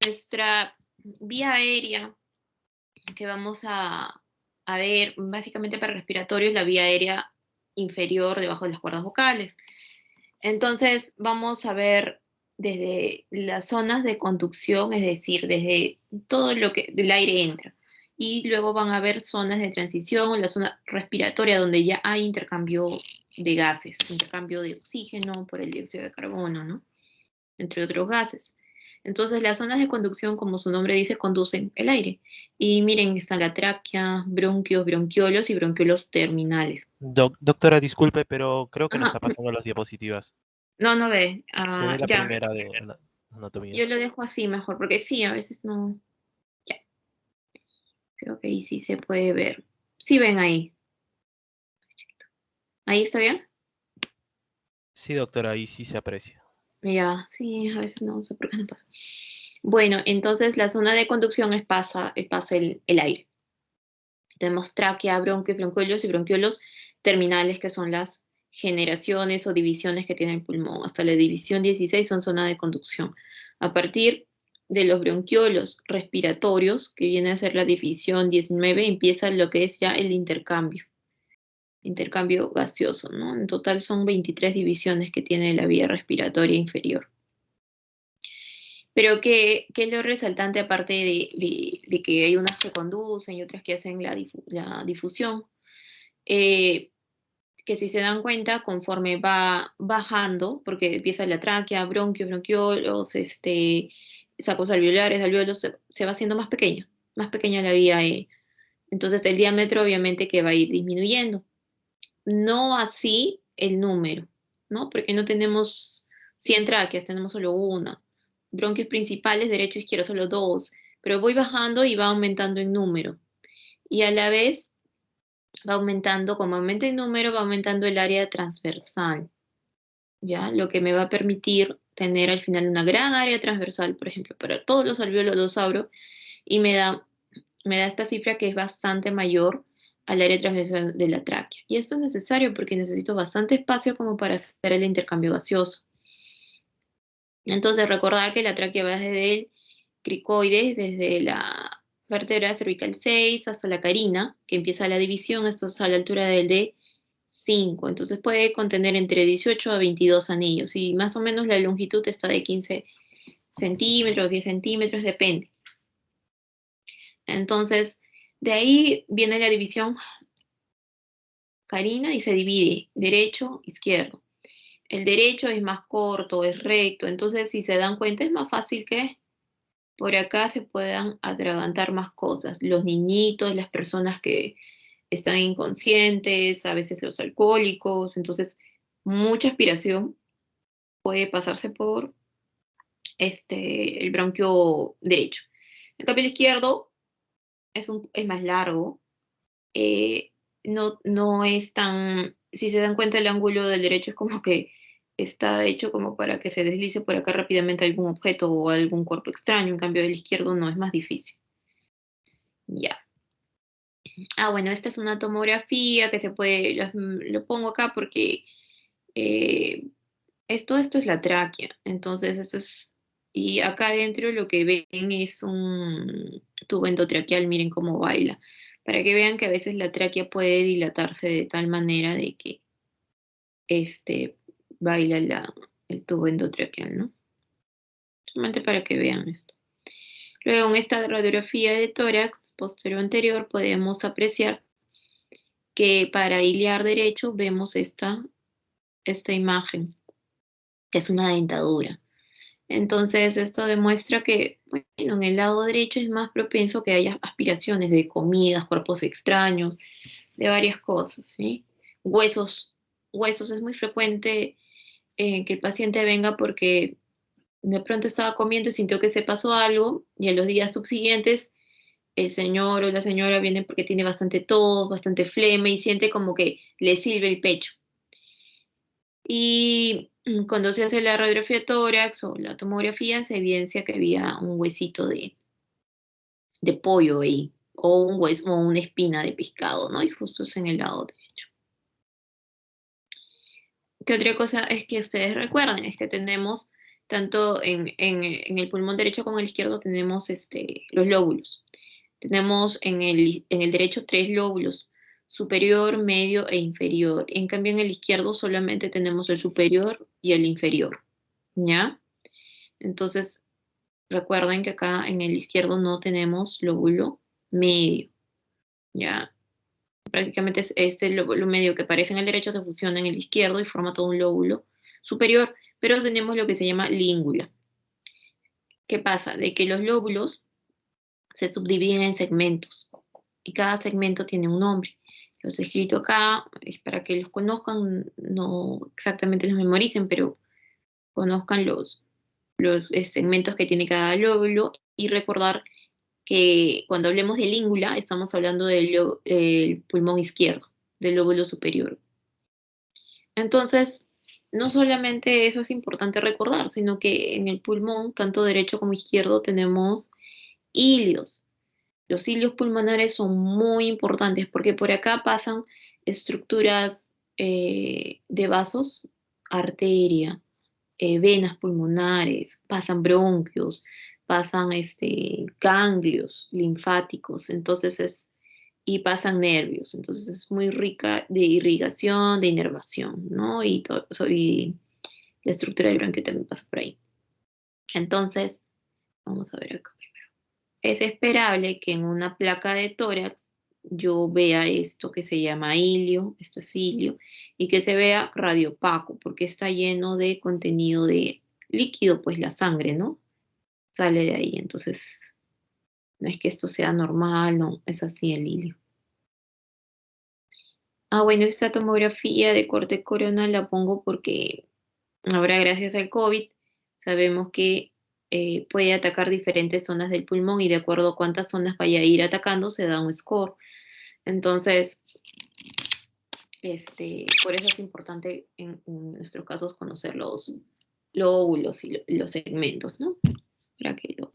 nuestra vía aérea que vamos a ver, básicamente para respiratorio, es la vía aérea inferior debajo de las cuerdas vocales. Entonces, vamos a ver desde las zonas de conducción, es decir, desde todo lo que el aire entra. Y luego van a haber zonas de transición, la zona respiratoria, donde ya hay intercambio de gases, intercambio de oxígeno por el dióxido de carbono, ¿no? Entre otros gases. Entonces, las zonas de conducción, como su nombre dice, conducen el aire. Y miren, está la tráquea, bronquios, bronquiolos y bronquiolos terminales. Doctora, disculpe, pero creo que no Ajá, está pasando las diapositivas. no, no ve. Se ve la Ya, primera de anatomía. yo lo dejo así mejor, porque sí, a veces no. Ya, creo que ahí sí se puede ver. Sí ven ahí. ¿Ahí está bien? Sí, doctora, ahí sí se aprecia. Ya, sí, a veces no sé por qué no pasa. Bueno, entonces la zona de conducción es pasa el aire. Tenemos tráquea, bronquios, bronquiolos y bronquiolos terminales, que son las generaciones o divisiones que tiene el pulmón. Hasta la división 16 son zona de conducción. A partir de los bronquiolos respiratorios, que viene a ser la división 19, empieza lo que es ya el intercambio gaseoso, ¿no? En total son 23 divisiones que tiene la vía respiratoria inferior. Pero ¿qué es lo resaltante aparte de que hay unas que conducen y otras que hacen la difusión? Eh, que si se dan cuenta, conforme va bajando, porque empieza la tráquea, bronquios, bronquiolos, sacos alveolares, alveolos, se va haciendo más pequeña la vía. Entonces el diámetro obviamente que va a ir disminuyendo. No así el número, ¿no? Porque no tenemos 100 tráqueas, tenemos solo una. Bronquios principales, derecho e izquierdo, solo dos. Pero voy bajando y va aumentando en número. Y a la vez va aumentando, como aumenta el número, va aumentando el área transversal, ¿ya? Lo que me va a permitir tener al final una gran área transversal, por ejemplo, para todos los alvéolos los abro y me da esta cifra que es bastante mayor al área transversal de la tráquea. Y esto es necesario porque necesito bastante espacio como para hacer el intercambio gaseoso. Entonces, recordar que la tráquea va desde el cricoides, desde la vértebra cervical 6 hasta la carina, que empieza la división, esto es a la altura del D5. Entonces puede contener entre 18 a 22 anillos y más o menos la longitud está de 15 centímetros, 10 centímetros, depende. Entonces, de ahí viene la división carina y se divide derecho, izquierdo. El derecho es más corto, es recto, entonces si se dan cuenta es más fácil que por acá se puedan atragantar más cosas. Los niñitos, las personas que están inconscientes, a veces los alcohólicos, entonces mucha aspiración puede pasarse por el bronquio derecho. En cambio, el izquierdo es más largo, eh, no es tan, si se dan cuenta el ángulo del derecho es como que está hecho como para que se deslice por acá rápidamente algún objeto o algún cuerpo extraño, en cambio el izquierdo no, es más difícil. Ya. Bueno, esta es una tomografía que se puede, lo pongo acá porque eh, esto es la tráquea, entonces esto es, y acá adentro lo que ven es un tubo endotraqueal, miren cómo baila, para que vean que a veces la tráquea puede dilatarse de tal manera de que baila el tubo endotraqueal, ¿no? Solamente para que vean esto. Luego en esta radiografía de tórax posterior anterior podemos apreciar que para iliar derecho vemos esta imagen, que es una dentadura. Entonces, esto demuestra que, bueno, en el lado derecho es más propenso que haya aspiraciones de comidas, cuerpos extraños, de varias cosas, ¿sí? Huesos, huesos, es muy frecuente que el paciente venga porque de pronto estaba comiendo y sintió que se pasó algo y en los días subsiguientes el señor o la señora viene porque tiene bastante tos, bastante flema y siente como que le sirve el pecho. Y cuando se hace la radiografía de tórax o la tomografía, se evidencia que había un huesito de pollo ahí, o un hueso, o una espina de pescado, ¿no? Y justo es en el lado derecho. ¿Qué otra cosa es que ustedes recuerden? Es que tenemos tanto en el pulmón derecho como en el izquierdo tenemos los lóbulos. Tenemos en el derecho 3 lóbulos, superior, medio e inferior. En cambio, en el izquierdo solamente tenemos el superior y el inferior, ¿ya? Entonces, recuerden que acá en el izquierdo no tenemos lóbulo medio, ¿ya? Prácticamente es este lóbulo medio que aparece en el derecho se fusiona en el izquierdo y forma todo un lóbulo superior, pero tenemos lo que se llama língula. ¿Qué pasa? De que los lóbulos se subdividen en segmentos y cada segmento tiene un nombre. Los he escrito acá, es para que los conozcan, no exactamente los memoricen, pero conozcan los segmentos que tiene cada lóbulo y recordar que cuando hablemos de língula estamos hablando del pulmón izquierdo, del lóbulo superior. Entonces, no solamente eso es importante recordar, sino que en el pulmón, tanto derecho como izquierdo, tenemos hilios. Los cilios pulmonares son muy importantes porque por acá pasan estructuras de vasos, arteria, venas pulmonares, pasan bronquios, pasan ganglios linfáticos, y pasan nervios. Entonces es muy rica de irrigación, de inervación, ¿no? Y la estructura del bronquio también pasa por ahí. Entonces, vamos a ver acá. Es esperable que en una placa de tórax yo vea esto que se llama hilio, esto es hilio, y que se vea radiopaco, porque está lleno de contenido de líquido, pues la sangre, ¿no? Sale de ahí, entonces no es que esto sea normal, no, es así el hilio. Ah, bueno, esta tomografía de corte coronal la pongo porque ahora gracias al COVID sabemos que puede atacar diferentes zonas del pulmón y de acuerdo a cuántas zonas vaya a ir atacando se da un score. Entonces, por eso es importante en nuestros casos conocer los lóbulos y los segmentos, ¿no? Para que lo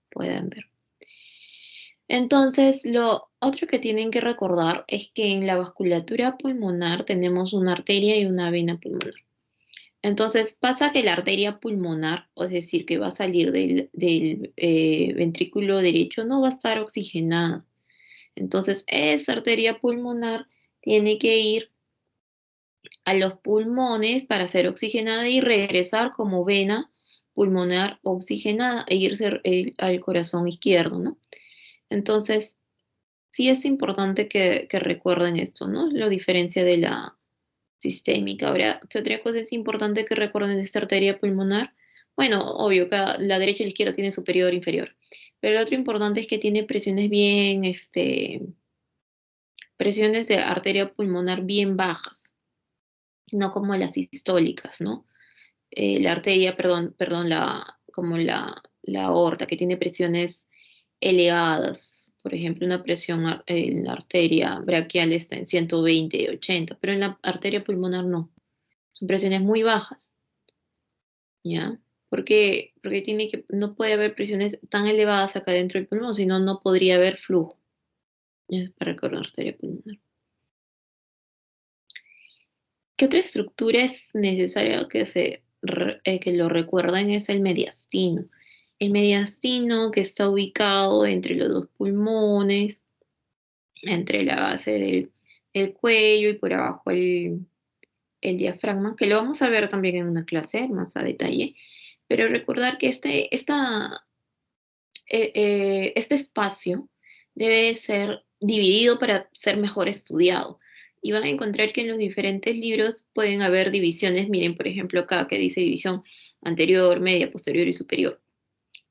puedan ver. Entonces, lo otro que tienen que recordar es que en la vasculatura pulmonar tenemos una arteria y una vena pulmonar. Entonces pasa que la arteria pulmonar, es decir, que va a salir del ventrículo derecho, no va a estar oxigenada. Entonces esa arteria pulmonar tiene que ir a los pulmones para ser oxigenada y regresar como vena pulmonar oxigenada e irse al corazón izquierdo, ¿no? Entonces, sí es importante que recuerden esto, ¿no? Lo diferencia de la sistémica. Ahora, ¿qué otra cosa es importante que recuerden de esta arteria pulmonar? Bueno, obvio, que la derecha y la izquierda tiene superior e inferior. Pero lo otro importante es que tiene presiones presiones de arteria pulmonar bien bajas, no como las sistólicas, ¿no? La arteria, perdón, como la aorta, que tiene presiones elevadas. Por ejemplo, una presión en la arteria braquial está en 120, 80, pero en la arteria pulmonar no. Son presiones muy bajas, ¿ya? Porque no puede haber presiones tan elevadas acá dentro del pulmón, si no, no podría haber flujo, ¿ya? Para recorrer la arteria pulmonar. ¿Qué otra estructura es necesaria que lo recuerden? Es el mediastino. El mediastino que está ubicado entre los dos pulmones, entre la base del cuello y por abajo el diafragma, que lo vamos a ver también en una clase más a detalle, pero recordar que este espacio debe ser dividido para ser mejor estudiado. Y van a encontrar que en los diferentes libros pueden haber divisiones. Miren, por ejemplo, acá que dice división anterior, media, posterior y superior.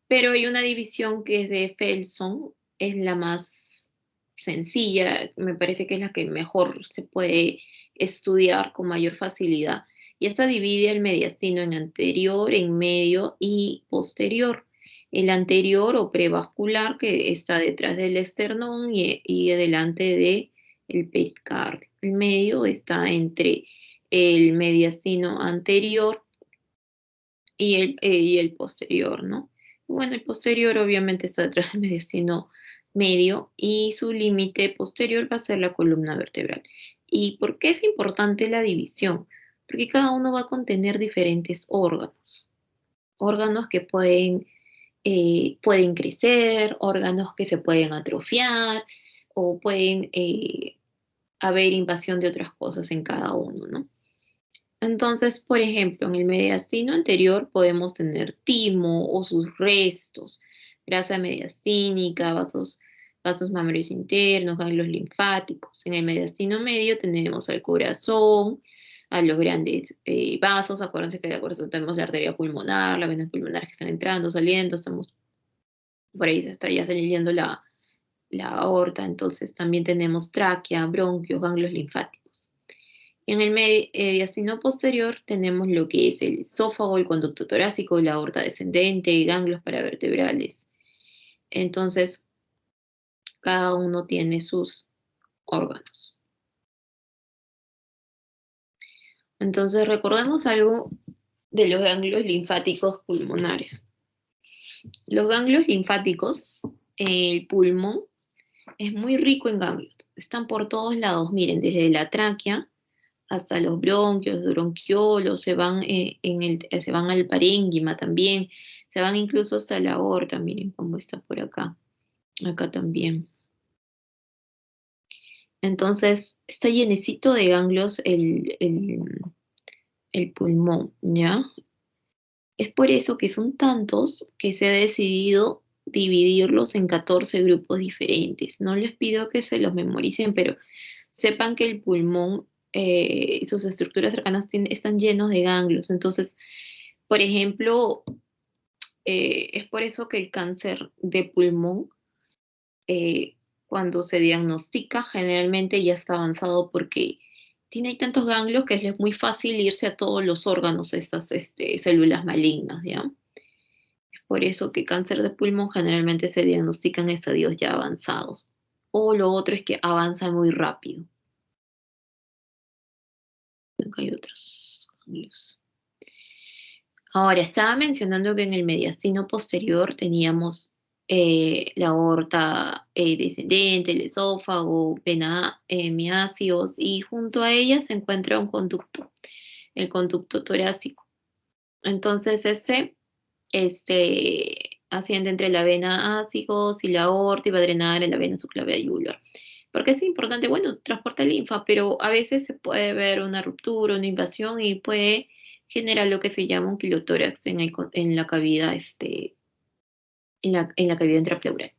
Pero hay una división que es de Felson, es la más sencilla, me parece que es la que mejor se puede estudiar con mayor facilidad. Y esta divide el mediastino en anterior, en medio y posterior. El anterior o prevascular que está detrás del esternón y delante del pericardio. El medio está entre el mediastino anterior y el posterior, ¿no? Bueno, el posterior obviamente está detrás del mediastino medio y su límite posterior va a ser la columna vertebral. ¿Y por qué es importante la división? Porque cada uno va a contener diferentes órganos. órganos que pueden crecer, órganos que se pueden atrofiar o pueden haber invasión de otras cosas en cada uno, ¿no? Entonces, por ejemplo, en el mediastino anterior podemos tener timo o sus restos, grasa mediastínica, vasos mamarios internos, ganglios linfáticos. En el mediastino medio tenemos al corazón, a los grandes vasos. Acuérdense que en el corazón tenemos la arteria pulmonar, la vena pulmonar que están entrando, saliendo, estamos por ahí se está ya saliendo la aorta. Entonces también tenemos tráquea, bronquios, ganglios linfáticos. En el mediastino posterior tenemos lo que es el esófago, el conducto torácico, la aorta descendente, ganglios paravertebrales. Entonces, cada uno tiene sus órganos. Entonces, recordemos algo de los ganglios linfáticos pulmonares. Los ganglios linfáticos, el pulmón, es muy rico en ganglios. Están por todos lados, miren, desde la tráquea hasta los bronquios, bronquiolos, se van, se van al parénquima también, se van incluso hasta la aorta, miren cómo está por acá, acá también. Entonces, está llenecito de ganglios el pulmón, ¿ya? Es por eso que son tantos que se ha decidido dividirlos en 14 grupos diferentes. No les pido que se los memoricen, pero sepan que el pulmón y sus estructuras cercanas están llenos de ganglios. Entonces, por ejemplo, es por eso que el cáncer de pulmón, eh, cuando se diagnostica, generalmente ya está avanzado porque tiene tantos ganglios que es muy fácil irse a todos los órganos, estas células malignas, ¿ya? Es por eso que cáncer de pulmón generalmente se diagnostica en estadios ya avanzados. O lo otro es que avanza muy rápido. Acá hay otros ganglios. Ahora, estaba mencionando que en el mediastino posterior teníamos la aorta descendente, el esófago, vena miáceos, y junto a ella se encuentra un conducto, el conducto torácico. Entonces, asciende entre la vena ácigos y la aorta y va a drenar en la vena subclavicular. ¿Por qué es importante? Bueno, transporta linfa, pero a veces se puede ver una ruptura, una invasión y puede generar lo que se llama un quilotórax en la cavidad, en la cavidad intrapleural.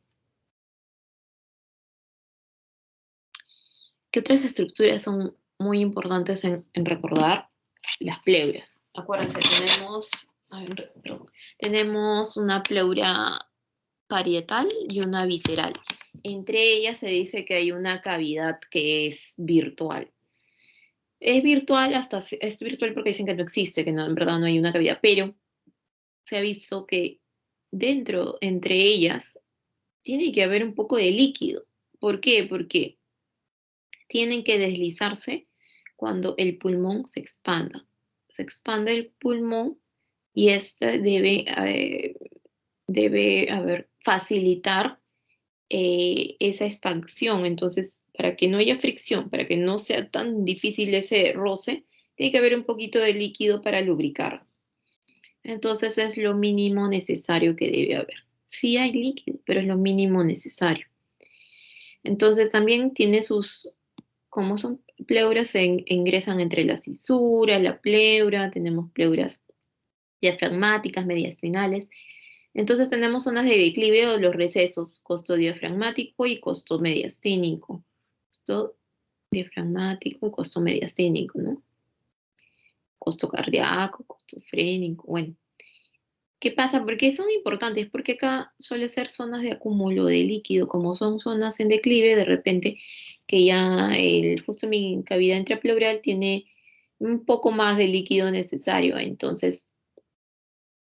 ¿Qué otras estructuras son muy importantes en recordar? Las pleuras. Acuérdense, tenemos una pleura parietal y una visceral. Entre ellas se dice que hay una cavidad que es virtual. Es virtual es virtual porque dicen que no existe, que no, en verdad no hay una cavidad, pero se ha visto que dentro, entre ellas, tiene que haber un poco de líquido. ¿Por qué? Porque tienen que deslizarse cuando el pulmón se expanda. Se expande el pulmón y este debe facilitar esa expansión. Entonces, para que no haya fricción, para que no sea tan difícil ese roce, tiene que haber un poquito de líquido para lubricar. Entonces, es lo mínimo necesario que debe haber. Sí hay líquido, pero es lo mínimo necesario. Entonces, también tiene como son pleuras, se ingresan entre la cisura, la pleura, tenemos pleuras diafragmáticas, mediastinales. Entonces tenemos zonas de declive de los recesos, costo diafragmático y costo mediastínico. Costo diafragmático y costo mediastínico, ¿no? Costo cardíaco, costo frénico, bueno. ¿Qué pasa? ¿Por qué son importantes? Porque acá suele ser zonas de acúmulo de líquido, como son zonas en declive, de repente que ya justo mi cavidad intrapleural tiene un poco más de líquido necesario, entonces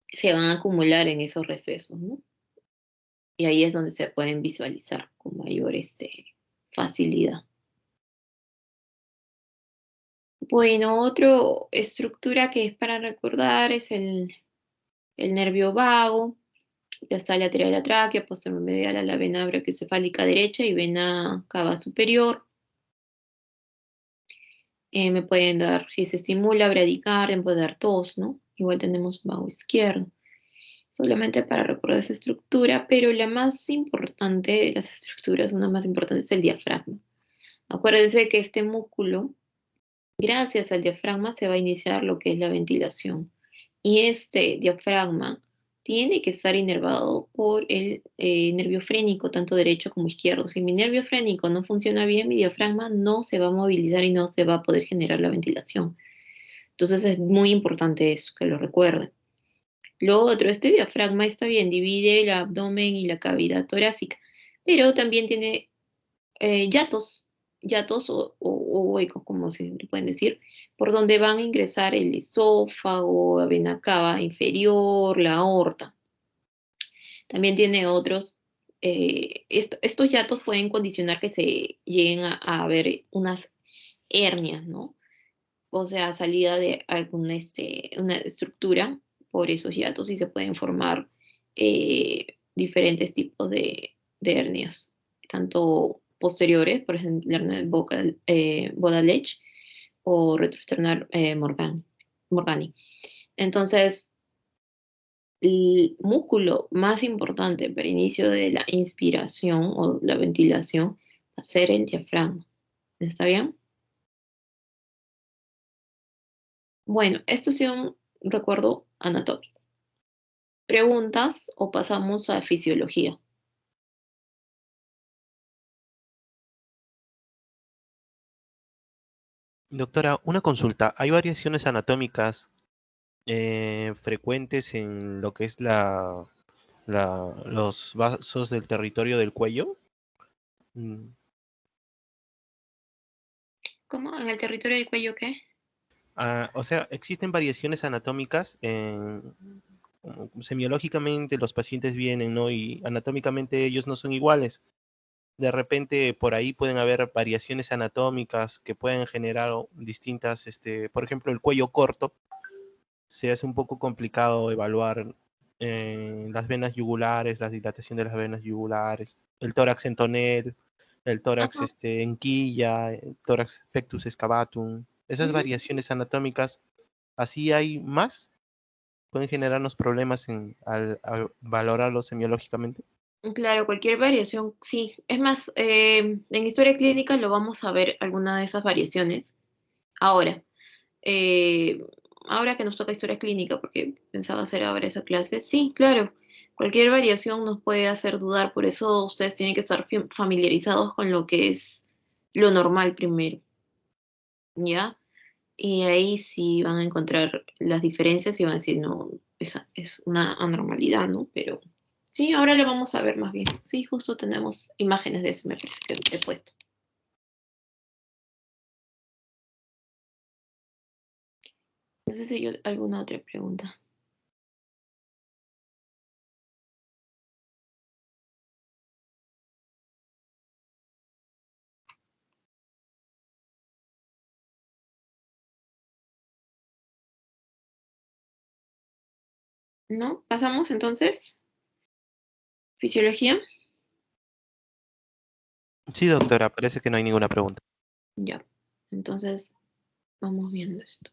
se van a acumular en esos recesos, ¿no? Y ahí es donde se pueden visualizar con mayor facilidad. Bueno, otra estructura que es para recordar es el nervio vago. Ya está lateral a la tráquea, posteromedial a la vena brachiocefálica derecha y vena cava superior. Me pueden dar, si se estimula bradicardia, me puede dar tos, ¿no? Igual tenemos vago izquierdo. solamente para recordar esa estructura, pero la más importante de las estructuras, una más importante es el diafragma. Acuérdense que este músculo, gracias al diafragma, se va a iniciar lo que es la ventilación. Y este diafragma tiene que estar inervado por el nervio frénico, tanto derecho como izquierdo. Si mi nervio frénico no funciona bien, mi diafragma no se va a movilizar y no se va a poder generar la ventilación. Entonces es muy importante eso, que lo recuerden. Lo otro, este diafragma está bien, divide el abdomen y la cavidad torácica, pero también tiene yatos o huecos, como se le pueden decir, por donde van a ingresar el esófago, la vena cava inferior, la aorta. También tiene otros. Estos yatos pueden condicionar que se lleguen a ver unas hernias, ¿no? O sea, salida de alguna una estructura por esos hiatos y se pueden formar diferentes tipos de hernias, tanto posteriores, por ejemplo, la hernia Bode-Leche o retroesternal Morgani. Entonces, el músculo más importante para inicio de la inspiración o la ventilación va a ser el diafragma. ¿Está bien? Bueno, esto es un recuerdo anatómico. ¿Preguntas o pasamos a fisiología? Doctora, una consulta. ¿Hay variaciones anatómicas frecuentes en lo que es los vasos del territorio del cuello? Mm, ¿Cómo? ¿En el territorio del cuello qué? o sea, ¿existen variaciones anatómicas como semiológicamente los pacientes vienen, ¿no? Y anatómicamente ellos no son iguales. De repente por ahí pueden haber variaciones anatómicas que pueden generar distintas, por ejemplo, el cuello corto. Se hace un poco complicado evaluar las venas yugulares, la dilatación de las venas yugulares, el tórax en tonel, el tórax Ajá. en quilla, el tórax pectus excavatum. Esas Ujú. variaciones anatómicas, así hay más, pueden generarnos problemas al valorarlo semiológicamente. Claro, cualquier variación, sí. Es más, en historia clínica lo vamos a ver alguna de esas variaciones. Ahora, eh, ahora que nos toca historia clínica, porque pensaba hacer ahora esa clase, sí, claro, cualquier variación nos puede hacer dudar, por eso ustedes tienen que estar familiarizados con lo que es lo normal primero, ¿ya? Y ahí sí van a encontrar las diferencias y van a decir, no, esa es una anormalidad, ¿no? Pero sí, ahora lo vamos a ver más bien. Sí, justo tenemos imágenes de eso, me parece que he puesto. No sé si hay alguna otra pregunta. ¿No? ¿Pasamos entonces? ¿Fisiología? Sí, doctora, parece que no hay ninguna pregunta. Ya. Entonces, vamos viendo esto.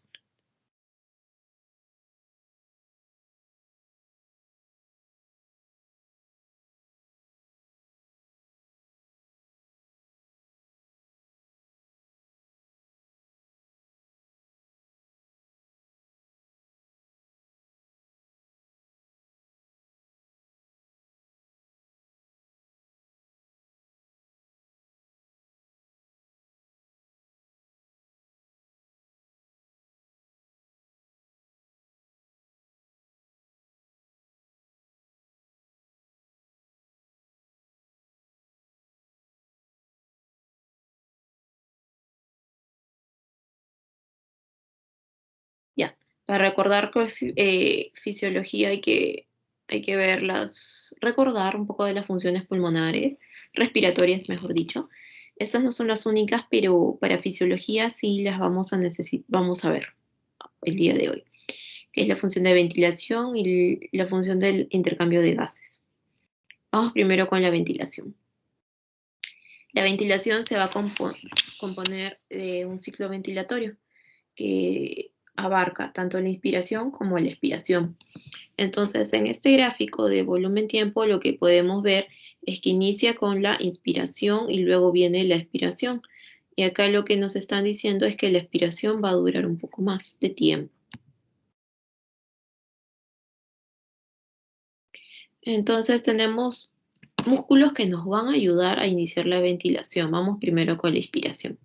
Ya. Para recordar que fisiología hay que verlas, recordar un poco de las funciones pulmonares, respiratorias, mejor dicho. Estas no son las únicas, pero para fisiología sí las vamos a vamos a ver el día de hoy, que es la función de ventilación y la función del intercambio de gases. Vamos primero con la ventilación. La ventilación se va a componer de un ciclo ventilatorio que abarca tanto la inspiración como la expiración. Entonces, en este gráfico de volumen-tiempo, lo que podemos ver es que inicia con la inspiración y luego viene la expiración. Y acá lo que nos están diciendo es que la expiración va a durar un poco más de tiempo. Entonces, tenemos músculos que nos van a ayudar a iniciar la ventilación. Vamos primero con la inspiración.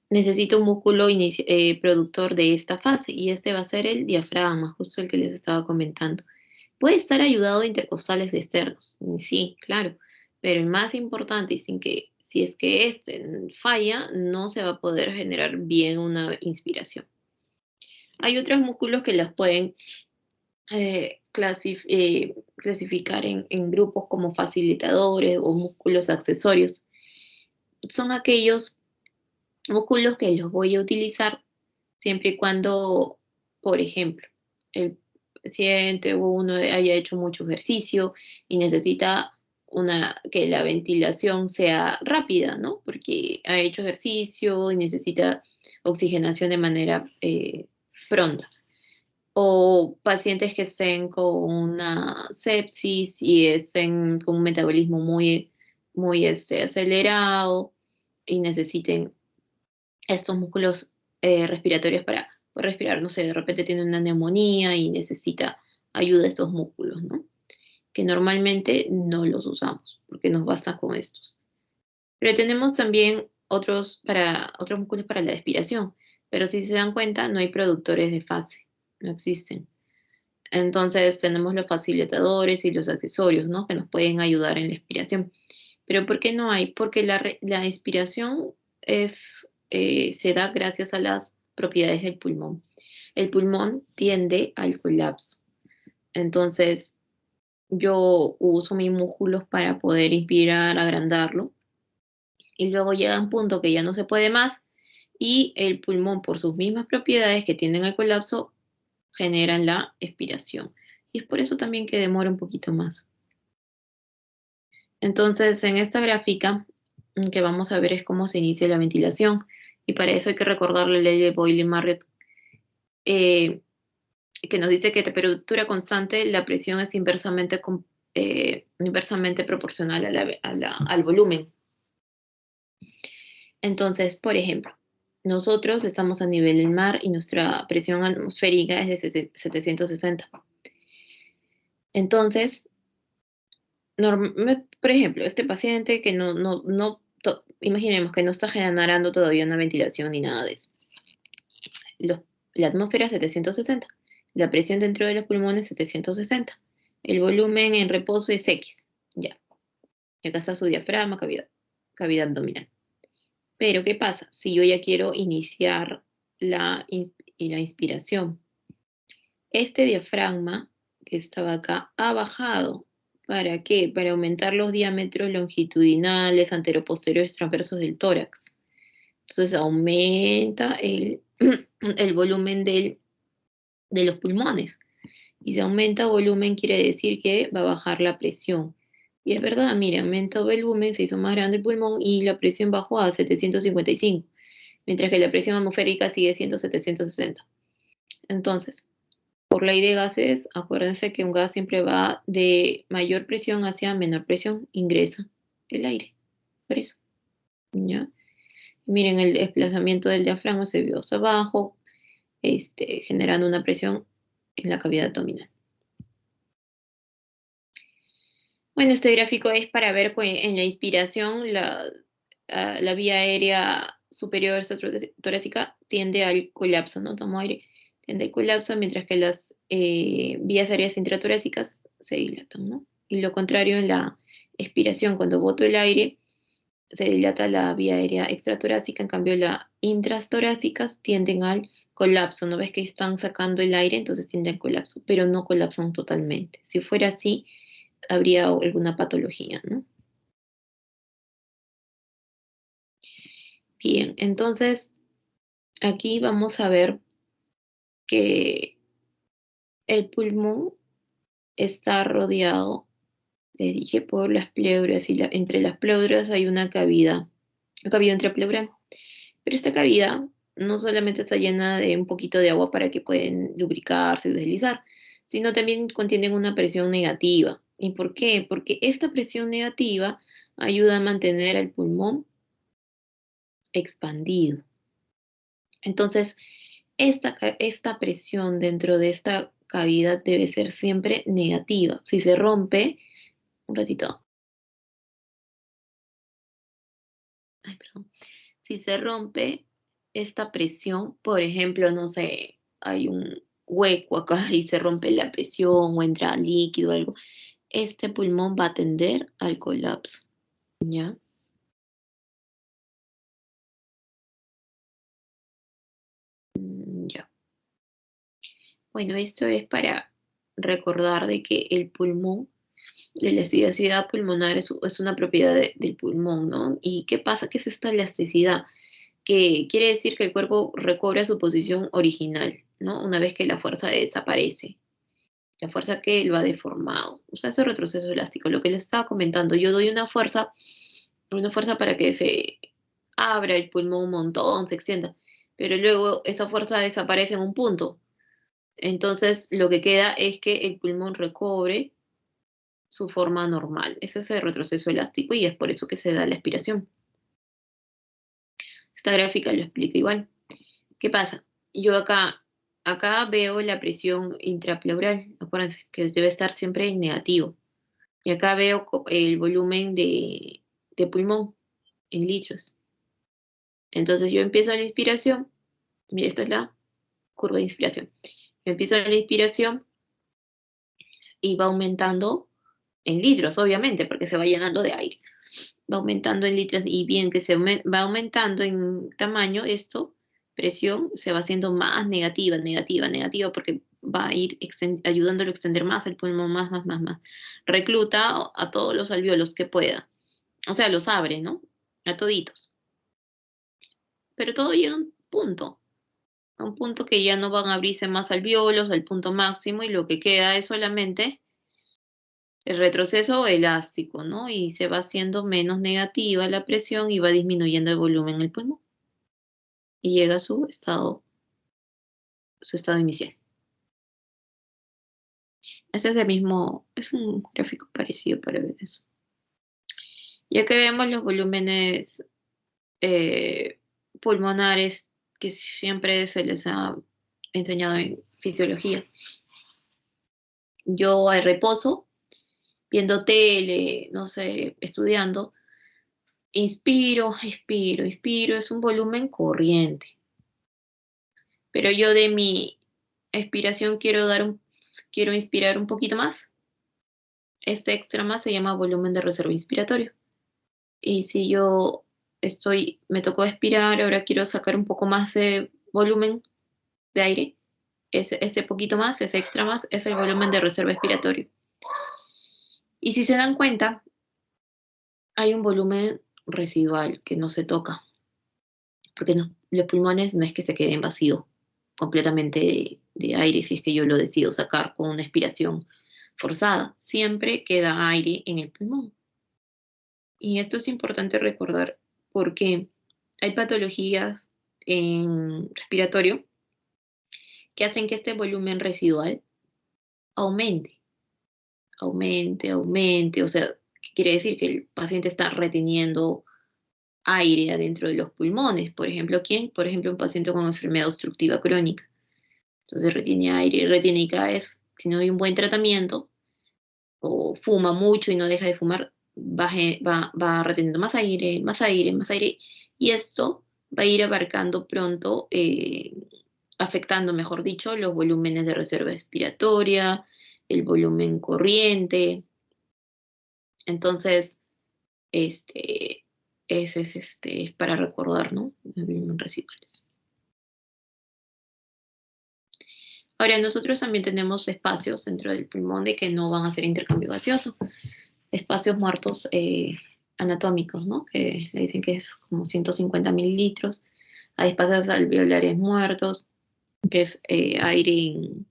Necesito un músculo productor de esta fase y este va a ser el diafragma, justo el que les estaba comentando. Puede estar ayudado de intercostales externos, sí, claro, pero el más importante, y si es que este falla, no se va a poder generar bien una inspiración. Hay otros músculos que las pueden clasificar en grupos como facilitadores o músculos accesorios. Son aquellos músculos que los voy a utilizar siempre y cuando, por ejemplo, el paciente o uno haya hecho mucho ejercicio y necesita que la ventilación sea rápida, ¿no? Porque ha hecho ejercicio y necesita oxigenación de manera pronta. O pacientes que estén con una sepsis y estén con un metabolismo muy acelerado y necesiten estos músculos respiratorios para poder respirar. No sé, de repente tiene una neumonía y necesita ayuda a estos músculos, ¿no? Que normalmente no los usamos porque nos basta con estos. Pero tenemos también otros músculos para la respiración, pero si se dan cuenta, no hay productores de fase, no existen. Entonces tenemos los facilitadores y los accesorios, ¿no? Que nos pueden ayudar en la expiración. Pero ¿por qué no hay? Porque la inspiración se da gracias a las propiedades del pulmón. El pulmón tiende al colapso. Entonces, yo uso mis músculos para poder inspirar, agrandarlo. Y luego llega un punto que ya no se puede más y el pulmón, por sus mismas propiedades que tienden al colapso, generan la expiración. Y es por eso también que demora un poquito más. Entonces, en esta gráfica que vamos a ver es cómo se inicia la ventilación. Y para eso hay que recordar la ley de Boyle-Marriott, que nos dice que a temperatura constante la presión es inversamente proporcional al volumen. Entonces, por ejemplo, nosotros estamos a nivel del mar y nuestra presión atmosférica es de 760. Entonces, por ejemplo, este paciente que imaginemos que no está generando todavía una ventilación ni nada de eso. La atmósfera es 760, la presión dentro de los pulmones es 760, el volumen en reposo es X, ya. Y acá está su diafragma, cavidad abdominal. Pero, ¿qué pasa? Si yo ya quiero iniciar la inspiración, este diafragma que estaba acá ha bajado. ¿Para qué? Para aumentar los diámetros longitudinales, anteroposteriores, transversos del tórax. Entonces aumenta el volumen de los pulmones. Y si aumenta volumen quiere decir que va a bajar la presión. Y es verdad, mire, aumenta el volumen, se hizo más grande el pulmón y la presión bajó a 755, mientras que la presión atmosférica sigue siendo 760. Entonces, por ley de gases, acuérdense que un gas siempre va de mayor presión hacia menor presión, ingresa el aire. Por eso, ¿ya? Miren, el desplazamiento del diafragma se vio hacia abajo, generando una presión en la cavidad abdominal. Bueno, este gráfico es para ver en la inspiración la vía aérea superior torácica tiende al colapso, ¿no? Tomo aire, tiende al colapso, mientras que las vías aéreas intratorácicas se dilatan, ¿no? Y lo contrario en la expiración, cuando boto el aire, se dilata la vía aérea extratorácica, en cambio las intratorásicas tienden al colapso, ¿no ves que están sacando el aire? Entonces tienden al colapso, pero no colapsan totalmente. Si fuera así, habría alguna patología, ¿no? Bien, entonces aquí vamos a ver que el pulmón está rodeado, les dije, por las pleuras y entre las pleuras hay una cavidad intrapleural. Pero esta cavidad no solamente está llena de un poquito de agua para que puedan lubricarse y deslizar, sino también contienen una presión negativa. ¿Y por qué? Porque esta presión negativa ayuda a mantener el pulmón expandido. Entonces, esta presión dentro de esta cavidad debe ser siempre negativa. Si se rompe, un ratito, ay, perdón. Si se rompe esta presión, por ejemplo, no sé, hay un hueco acá y se rompe la presión o entra líquido o algo, este pulmón va a tender al colapso, ¿ya? Ya. Bueno, esto es para recordar de que el pulmón, la elasticidad pulmonar es una propiedad del pulmón, ¿no? ¿Y qué pasa? ¿Qué es esta elasticidad? Que quiere decir que el cuerpo recobra su posición original, ¿no? Una vez que la fuerza desaparece, la fuerza que lo ha deformado. O sea, ese retroceso elástico, lo que les estaba comentando, yo doy una fuerza para que se abra el pulmón un montón, se extienda, pero luego esa fuerza desaparece en un punto. Entonces, lo que queda es que el pulmón recobre su forma normal. Ese es el retroceso elástico y es por eso que se da la aspiración. Esta gráfica lo explica igual. ¿Qué pasa? Yo acá veo la presión intrapleural, acuérdense que debe estar siempre en negativo. Y acá veo el volumen de pulmón en litros. Entonces yo empiezo la inspiración, mira, esta es la curva de inspiración. Yo empiezo la inspiración y va aumentando en litros, obviamente, porque se va llenando de aire. Va aumentando en litros y bien que va aumentando en tamaño esto, presión, se va haciendo más negativa, negativa, negativa, porque va a ir ayudándolo a extender más el pulmón, más, más, más, más. Recluta a todos los alvéolos que pueda. O sea, los abre, ¿no? A toditos. Pero todo llega a un punto que ya no van a abrirse más alvéolos, al punto máximo, y lo que queda es solamente el retroceso elástico, ¿no? Y se va haciendo menos negativa la presión y va disminuyendo el volumen del pulmón. Y llega a su estado inicial. Este es el mismo, es un gráfico parecido para ver eso. Ya que vemos los volúmenes eh, pulmonares que siempre se les ha enseñado en fisiología. Yo al reposo, viendo tele, no sé, estudiando, inspiro, expiro, inspiro, es un volumen corriente. Pero yo de mi expiración quiero inspirar un poquito más. Este extra más se llama volumen de reserva inspiratorio. Y si yo me tocó expirar, ahora quiero sacar un poco más de volumen de aire, ese poquito más, ese extra más, es el volumen de reserva expiratorio. Y si se dan cuenta, hay un volumen residual que no se toca, porque los pulmones no es que se queden vacíos completamente de aire si es que yo lo decido sacar con una expiración forzada. Siempre queda aire en el pulmón. Y esto es importante recordar porque hay patologías en respiratorio que hacen que este volumen residual aumente, aumente. O sea, ¿qué quiere decir? Que el paciente está reteniendo aire adentro de los pulmones. Por ejemplo, ¿quién? Por ejemplo, un paciente con enfermedad obstructiva crónica. Entonces retiene aire, retiene y cada vez, si no hay un buen tratamiento, o fuma mucho y no deja de fumar, va reteniendo más aire, más aire, más aire, y esto va a ir abarcando pronto, afectando, mejor dicho, los volúmenes de reserva expiratoria, el volumen corriente. Entonces, este, es para recordar, ¿no? Los volúmenes residuales. Ahora, nosotros también tenemos espacios dentro del pulmón de que no van a ser intercambio gaseoso, espacios muertos anatómicos, ¿no? Que le dicen que es como 150 mililitros. Hay espacios alveolares muertos, que es aire en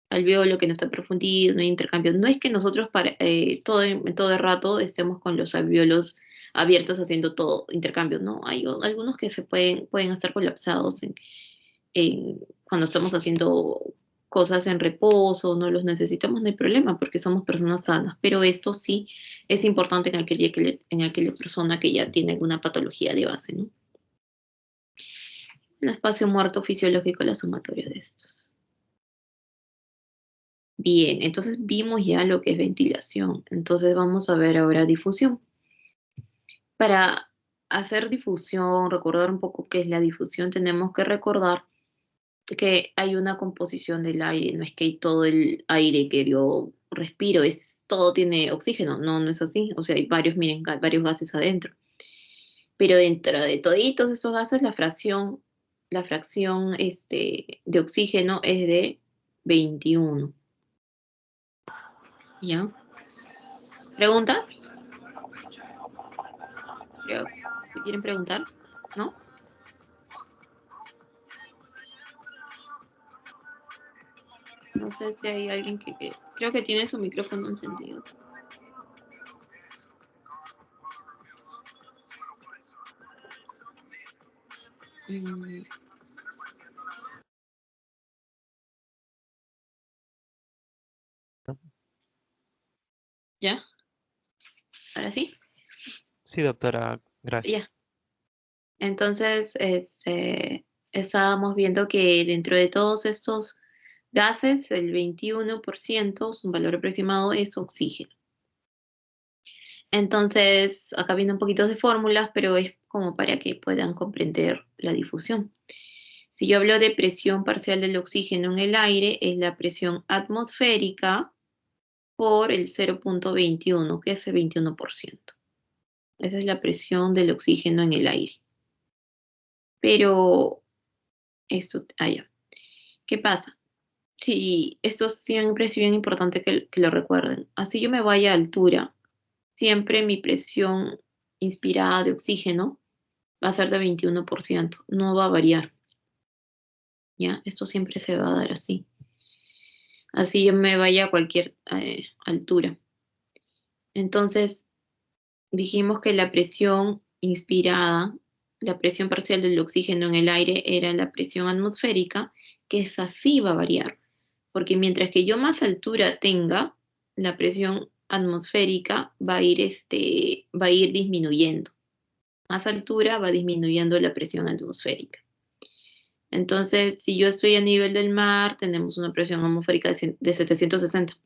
alveolo que no está profundido, no hay intercambio. No es que nosotros todo el rato estemos con los alveolos abiertos haciendo todo, intercambios, ¿no? Hay algunos que pueden estar colapsados cuando estamos haciendo cosas en reposo, no los necesitamos, no hay problema, porque somos personas sanas, pero esto sí es importante en aquella persona que ya tiene alguna patología de base, ¿no? El espacio muerto fisiológico, la sumatoria de estos. Bien, entonces vimos ya lo que es ventilación. Entonces vamos a ver ahora difusión. Para hacer difusión, recordar un poco qué es la difusión, tenemos que recordar que hay una composición del aire. No es que hay todo el aire que yo respiro, todo tiene oxígeno. No, no es así. O sea, hay varios, miren, varios gases adentro. Pero dentro de toditos estos gases, la fracción de oxígeno es de 21. ¿Ya? ¿Preguntas? ¿Se quieren preguntar? ¿No? No sé si hay alguien que creo que tiene su micrófono encendido. ¿Ya? ¿Ahora sí? Sí, doctora, Ya. gracias. Entonces, estábamos viendo que dentro de todos estos gases, el 21%, su valor aproximado, es oxígeno. Entonces, acá viene un poquito de fórmulas, pero es como para que puedan comprender la difusión. Si yo hablo de presión parcial del oxígeno en el aire, es la presión atmosférica por el 0,21, que es el 21%. Esa es la presión del oxígeno en el aire. Pero esto, allá. ¿Qué pasa? Si esto siempre es bien importante que lo recuerden. Así yo me vaya a altura, siempre mi presión inspirada de oxígeno va a ser de 21%, no va a variar. ¿Ya? Esto siempre se va a dar así. Así yo me vaya a cualquier altura. Entonces, dijimos que la presión inspirada, la presión parcial del oxígeno en el aire era la presión atmosférica, que esa sí va a variar, porque mientras que yo más altura tenga, la presión atmosférica va a ir disminuyendo. Más altura va disminuyendo la presión atmosférica. Entonces, si yo estoy a nivel del mar, tenemos una presión atmosférica de 760.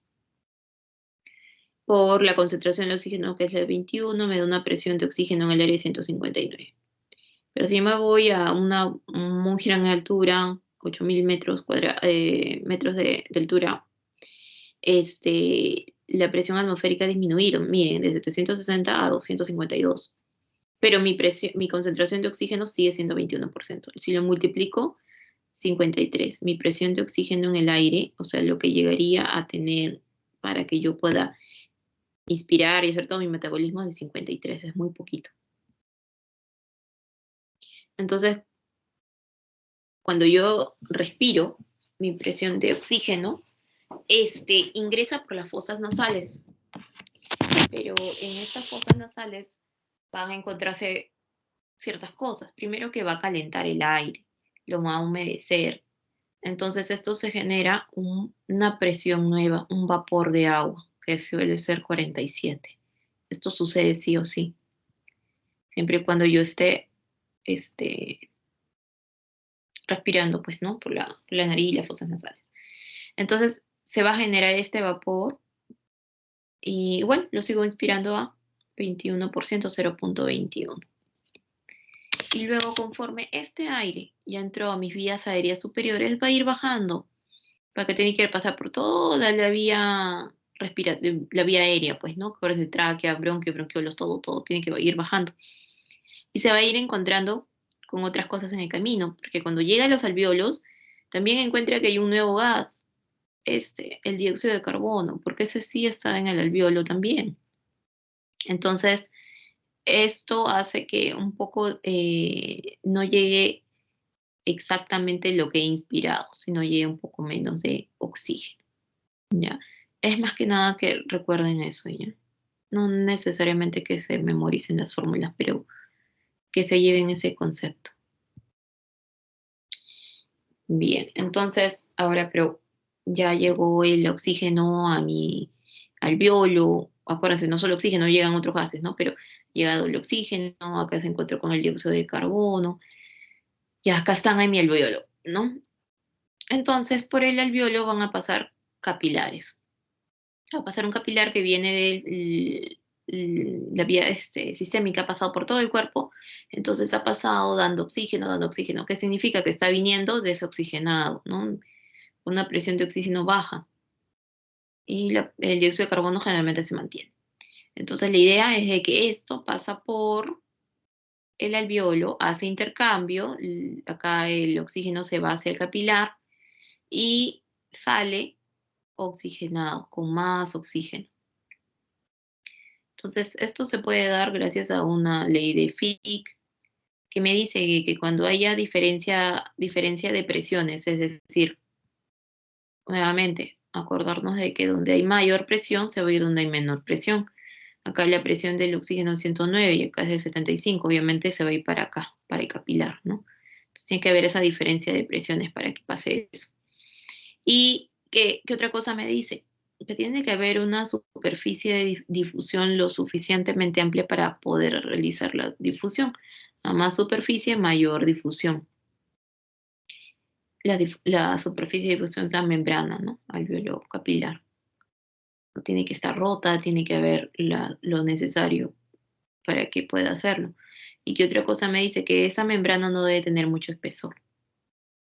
Por la concentración de oxígeno, que es la de 21, me da una presión de oxígeno en el aire de 159. Pero si me voy a una muy gran altura, 8.000 metros de altura, la presión atmosférica ha disminuido, miren, de 760 a 252. Pero mi concentración de oxígeno sigue siendo 21%. Si lo multiplico, 53. Mi presión de oxígeno en el aire, o sea, lo que llegaría a tener para que yo pueda inspirar y hacer todo mi metabolismo es de 53, es muy poquito. Entonces, cuando yo respiro, mi presión de oxígeno ingresa por las fosas nasales, pero en estas fosas nasales van a encontrarse ciertas cosas. Primero que va a calentar el aire, lo va a humedecer. Entonces esto se genera una presión nueva, un vapor de agua, que suele ser 47. Esto sucede sí o sí, siempre y cuando yo esté respirando, pues, ¿no? Por la nariz y las fosas nasales. Entonces se va a generar este vapor y, bueno, lo sigo inspirando a 21%, 0,21. Y luego, conforme este aire ya entró a mis vías aéreas superiores, va a ir bajando, para que tiene que pasar por toda la vía aérea, pues, ¿no? Corres de tráquea, bronquio, bronquiolos, todo tiene que ir bajando. Y se va a ir encontrando con otras cosas en el camino, porque cuando llega a los alvéolos, también encuentra que hay un nuevo gas, el dióxido de carbono, porque ese sí está en el alvéolo también. Entonces, esto hace que un poco no llegue exactamente lo que he inspirado, sino llegue un poco menos de oxígeno, ¿ya? Es más que nada que recuerden eso, ¿ya? No necesariamente que se memoricen las fórmulas, pero que se lleven ese concepto. Bien, entonces ahora, pero ya llegó el oxígeno a mi alveolo. Acuérdense, no solo oxígeno, llegan otros gases, ¿no? Pero llegado el oxígeno, acá se encuentra con el dióxido de carbono, y acá están en mi alveolo, ¿no? Entonces, por el alveolo van a pasar capilares. Va a pasar un capilar que viene de la vía sistémica, ha pasado por todo el cuerpo, entonces ha pasado dando oxígeno, dando oxígeno. ¿Qué significa? Que está viniendo desoxigenado, ¿no? Una presión de oxígeno baja y el dióxido de carbono generalmente se mantiene. Entonces la idea es de que esto pasa por el alveolo, hace intercambio, acá el oxígeno se va hacia el capilar y sale oxigenado, con más oxígeno. Entonces esto se puede dar gracias a una ley de Fick que me dice que cuando haya diferencia de presiones, es decir, nuevamente, acordarnos de que donde hay mayor presión se va a ir donde hay menor presión. Acá la presión del oxígeno es 109 y acá es de 75, obviamente se va a ir para acá, para el capilar, ¿no? Entonces tiene que haber esa diferencia de presiones para que pase eso. ¿Y qué otra cosa me dice? Que tiene que haber una superficie de difusión lo suficientemente amplia para poder realizar la difusión. A más superficie, mayor difusión. La superficie de difusión es la membrana, ¿no? Alveolo capilar. No tiene que estar rota, tiene que haber lo necesario para que pueda hacerlo. Y qué otra cosa me dice que esa membrana no debe tener mucho espesor,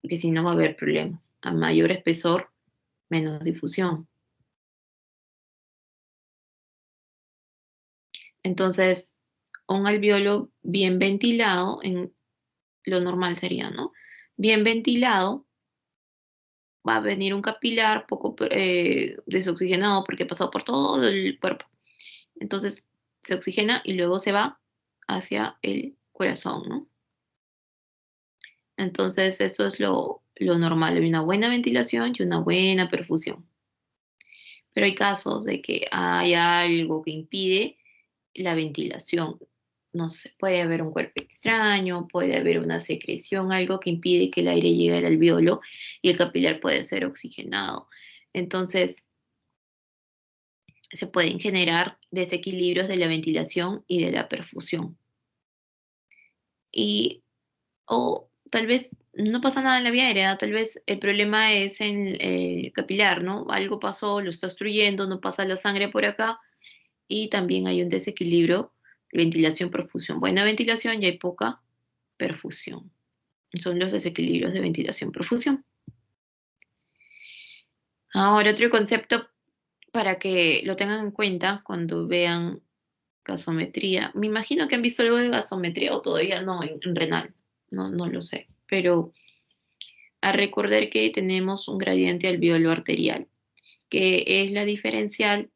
porque si no va a haber problemas. A mayor espesor, menos difusión. Entonces, un alveolo bien ventilado, en lo normal sería, ¿no? Bien ventilado, va a venir un capilar poco desoxigenado porque ha pasado por todo el cuerpo. Entonces, se oxigena y luego se va hacia el corazón, ¿no? Entonces, eso es lo normal, hay una buena ventilación y una buena perfusión. Pero hay casos de que hay algo que impide la ventilación. No sé, puede haber un cuerpo extraño, puede haber una secreción, algo que impide que el aire llegue al alveolo y el capilar puede ser oxigenado. Entonces, se pueden generar desequilibrios de la ventilación y de la perfusión. Y, o tal vez no pasa nada en la vía aérea, tal vez el problema es en el capilar, ¿no? Algo pasó, lo está obstruyendo, no pasa la sangre por acá y también hay un desequilibrio de ventilación-perfusión. Buena ventilación y hay poca perfusión. Son los desequilibrios de ventilación-perfusión. Ahora, otro concepto para que lo tengan en cuenta cuando vean gasometría. Me imagino que han visto algo de gasometría o todavía no en renal. No, no lo sé. Pero a recordar que tenemos un gradiente alveolo arterial, que es la diferencial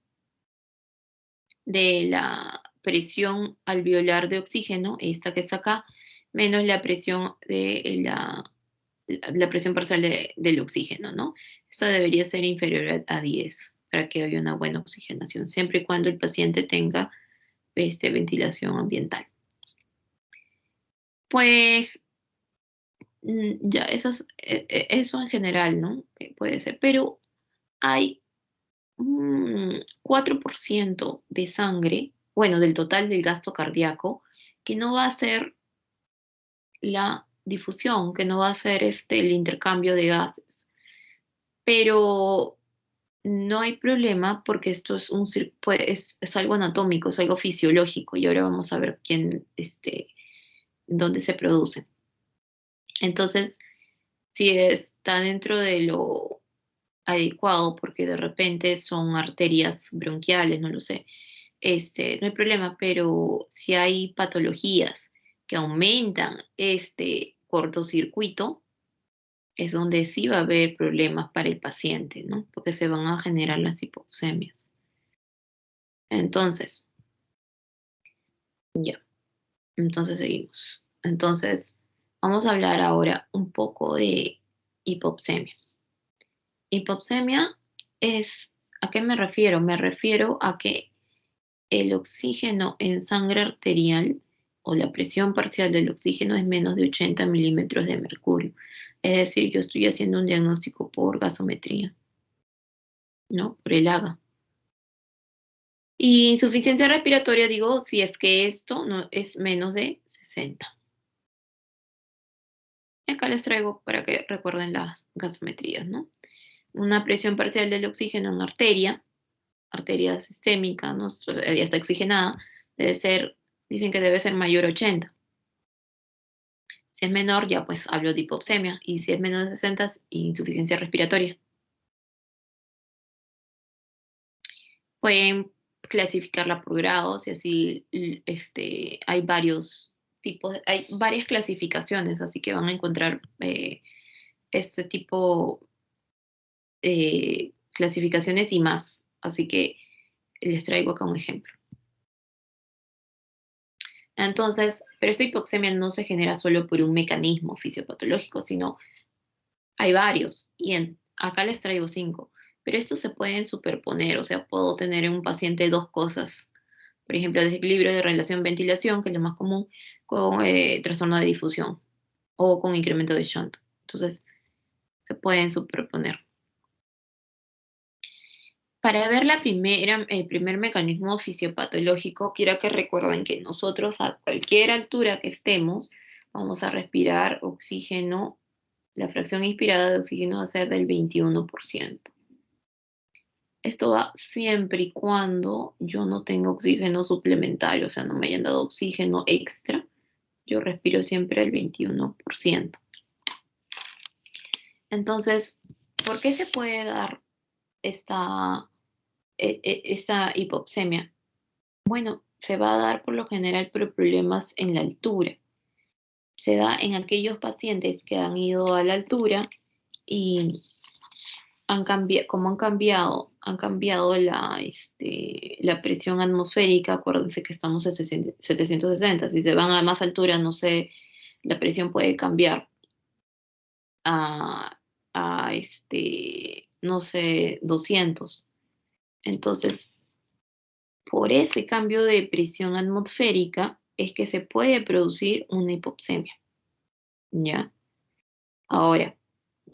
de la presión alveolar de oxígeno, esta que está acá, menos la presión de la presión parcial del oxígeno, ¿no? Esta debería ser inferior a 10 para que haya una buena oxigenación, siempre y cuando el paciente tenga ventilación ambiental. Pues ya, eso en general, ¿no? Que puede ser, pero hay 4% de sangre, bueno, del total del gasto cardíaco, que no va a ser la difusión, que no va a ser el intercambio de gases. Pero no hay problema porque esto es es algo anatómico, es algo fisiológico y ahora vamos a ver dónde se produce. Entonces, si está dentro de lo adecuado, porque de repente son arterias bronquiales, no lo sé, no hay problema, pero si hay patologías que aumentan este cortocircuito, es donde sí va a haber problemas para el paciente, ¿no? Porque se van a generar las hipoxemias. Entonces, ya, entonces seguimos. Entonces, vamos a hablar ahora un poco de hipoxemias. Hipoxemia es, ¿a qué me refiero? Me refiero a que el oxígeno en sangre arterial o la presión parcial del oxígeno es menos de 80 milímetros de mercurio. Es decir, yo estoy haciendo un diagnóstico por gasometría, ¿no? Por el AGA. Y insuficiencia respiratoria, digo, si es que esto no es menos de 60. Acá les traigo para que recuerden las gasometrías, ¿no? Una presión parcial del oxígeno en arteria sistémica, ¿no? Ya está oxigenada, dicen que debe ser mayor a 80. Si es menor, ya pues hablo de hipoxemia. Y si es menos de 60, insuficiencia respiratoria. Pueden clasificarla por grados y así hay varios tipos, hay varias clasificaciones, así que van a encontrar este tipo de clasificaciones y más. Así que les traigo acá un ejemplo. Entonces, pero esta hipoxemia no se genera solo por un mecanismo fisiopatológico, sino hay varios. Acá les traigo 5. Pero estos se pueden superponer, o sea, puedo tener en un paciente dos cosas. Por ejemplo, desequilibrio de relación ventilación, que es lo más común, con trastorno de difusión o con incremento de shunt. Entonces, se pueden superponer. Para ver el primer mecanismo fisiopatológico, quiero que recuerden que nosotros a cualquier altura que estemos, vamos a respirar oxígeno, la fracción inspirada de oxígeno va a ser del 21%. Esto va siempre y cuando yo no tenga oxígeno suplementario, o sea, no me hayan dado oxígeno extra. Yo respiro siempre el 21%. Entonces, ¿por qué se puede dar esta hipoxemia? Bueno, se va a dar por lo general por problemas en la altura. Se da en aquellos pacientes que han ido a la altura y como han cambiado la presión atmosférica. Acuérdense que estamos a 760. Si se van a más altura, no sé, la presión puede cambiar a, no sé, 200. Entonces, por ese cambio de presión atmosférica es que se puede producir una hipoxemia, ¿ya? Ahora,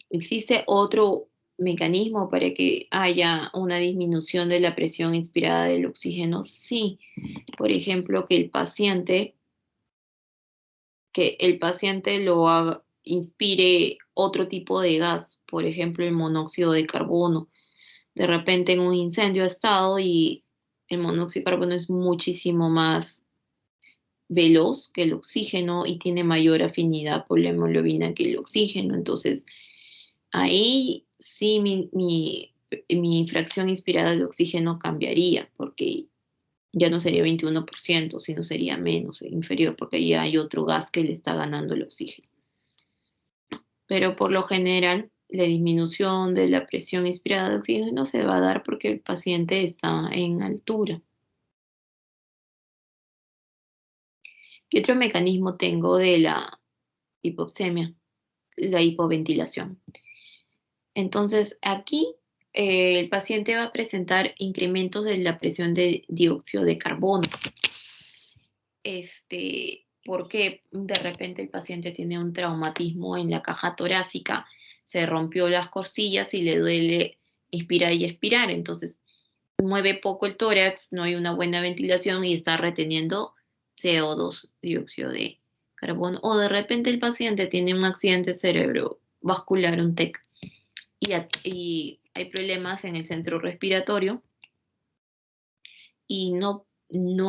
¿existe otro mecanismo para que haya una disminución de la presión inspirada del oxígeno? Sí. Por ejemplo, que el paciente inspire otro tipo de gas, por ejemplo, el monóxido de carbono. De repente en un incendio ha estado y el monóxido de carbono es muchísimo más veloz que el oxígeno y tiene mayor afinidad por la hemoglobina que el oxígeno. Entonces, ahí sí mi fracción inspirada de oxígeno cambiaría, porque ya no sería 21%, sino sería menos, inferior, porque ahí hay otro gas que le está ganando el oxígeno. Pero por lo general, la disminución de la presión inspirada de oxígeno se va a dar porque el paciente está en altura. ¿Qué otro mecanismo tengo de la hipoxemia? La hipoventilación. Entonces, aquí el paciente va a presentar incrementos de la presión de dióxido de carbono. Porque de repente el paciente tiene un traumatismo en la caja torácica, se rompió las costillas y le duele inspirar y expirar. Entonces, mueve poco el tórax, no hay una buena ventilación y está reteniendo CO2, dióxido de carbono. O de repente el paciente tiene un accidente cerebrovascular, un TEC, y hay problemas en el centro respiratorio y no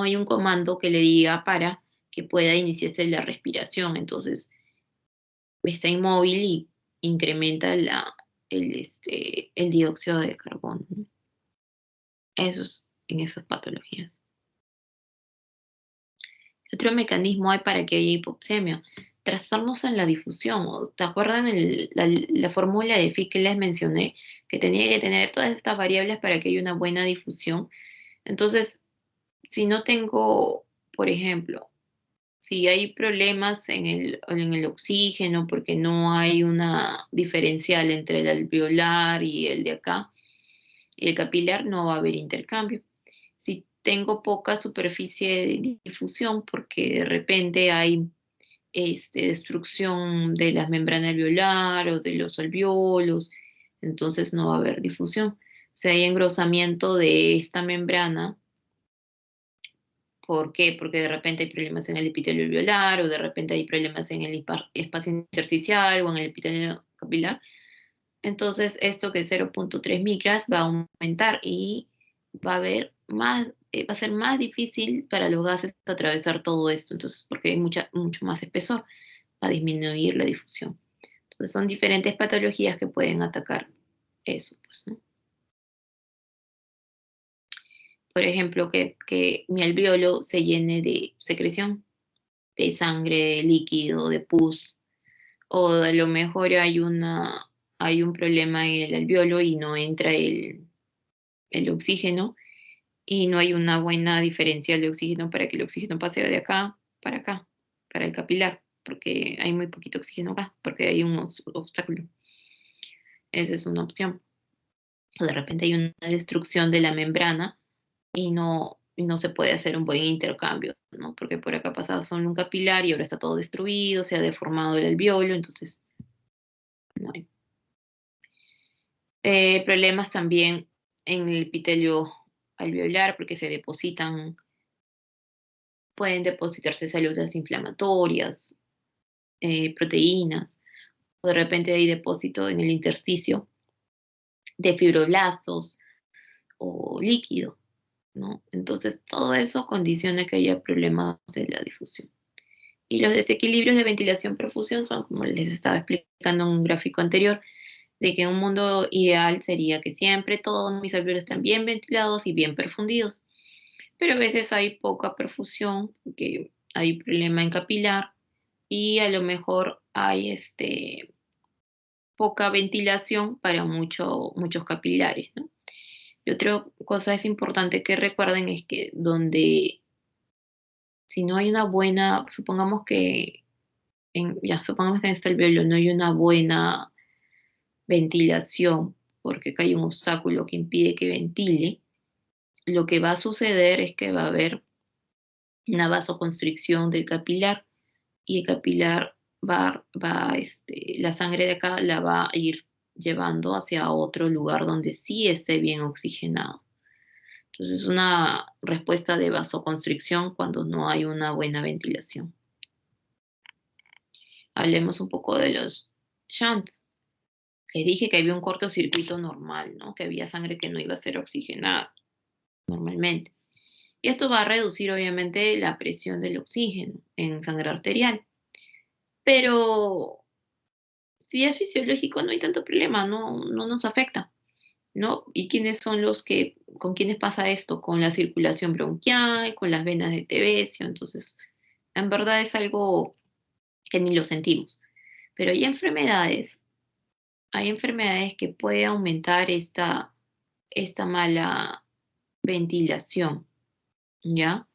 hay un comando que le diga para que pueda iniciarse la respiración. Entonces está inmóvil y incrementa el dióxido de carbono, ¿no? Eso es en esas patologías. ¿Qué otro mecanismo hay para que haya hipoxemia? Trastornos en la difusión. ¿Te acuerdan la fórmula de Fick que les mencioné? Que tenía que tener todas estas variables para que haya una buena difusión. Entonces, si no tengo, por ejemplo, si hay problemas en el oxígeno porque no hay una diferencial entre el alveolar y el de acá, y el capilar, no va a haber intercambio. Si tengo poca superficie de difusión porque de repente hay destrucción de las membranas alveolar o de los alveolos, entonces no va a haber difusión. Si hay engrosamiento de esta membrana, ¿por qué? Porque de repente hay problemas en el epitelio alveolar o de repente hay problemas en el espacio intersticial o en el epitelio capilar. Entonces, esto que es 0.3 micras va a aumentar y va a haber más, va a ser más difícil para los gases atravesar todo esto, entonces, porque hay mucho más espesor, va a disminuir la difusión. Entonces, son diferentes patologías que pueden atacar eso, pues, ¿no? Por ejemplo, que mi alveolo se llene de secreción, de sangre, de líquido, de pus, o a lo mejor hay un problema en el alveolo y no entra el oxígeno y no hay una buena diferencial de oxígeno para que el oxígeno pase de acá, para el capilar, porque hay muy poquito oxígeno acá, porque hay un obstáculo. Esa es una opción. O de repente hay una destrucción de la membrana y no se puede hacer un buen intercambio, ¿no? Porque por acá pasaba solo un capilar y ahora está todo destruido, se ha deformado el alveolo, entonces no hay. Problemas también en el epitelio alveolar porque pueden depositarse células inflamatorias, proteínas, o de repente hay depósito en el intersticio de fibroblastos o líquido, ¿no? Entonces, todo eso condiciona que haya problemas de la difusión. Y los desequilibrios de ventilación-perfusión son, como les estaba explicando en un gráfico anterior, de que un mundo ideal sería que siempre todos mis alveolos estén bien ventilados y bien perfundidos. Pero a veces hay poca perfusión, que hay problema en capilar y a lo mejor hay poca ventilación para muchos capilares, ¿no? Y otra cosa es importante que recuerden es que si no hay una buena, supongamos que en este alveolo no hay una buena ventilación, porque acá hay un obstáculo que impide que ventile, lo que va a suceder es que va a haber una vasoconstricción del capilar y el capilar la sangre de acá la va a ir llevando hacia otro lugar donde sí esté bien oxigenado. Entonces, es una respuesta de vasoconstricción cuando no hay una buena ventilación. Hablemos un poco de los shunts. Les dije que había un cortocircuito normal, ¿no? Que había sangre que no iba a ser oxigenada normalmente. Y esto va a reducir, obviamente, la presión del oxígeno en sangre arterial. Pero si es fisiológico, no hay tanto problema, no nos afecta, ¿no? ¿Y con quiénes pasa esto? Con la circulación bronquial, con las venas de Tevesio. Entonces, en verdad es algo que ni lo sentimos. Pero hay enfermedades que puede aumentar esta mala ventilación, ¿ya?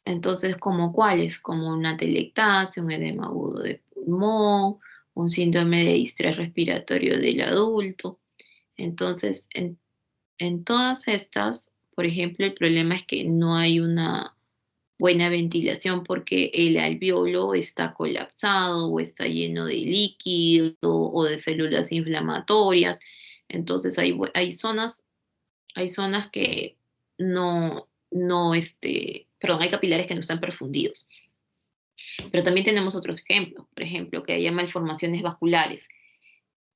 Entonces, ¿como cuáles? Como una atelectasia, un edema agudo de pulmón, un síndrome de distrés respiratorio del adulto. Entonces, en todas estas, por ejemplo, el problema es que no hay una buena ventilación porque el alveolo está colapsado o está lleno de líquido o de células inflamatorias. Entonces, hay zonas que perdón, hay capilares que no están perfundidos. Pero también tenemos otros ejemplos, por ejemplo, que haya malformaciones vasculares.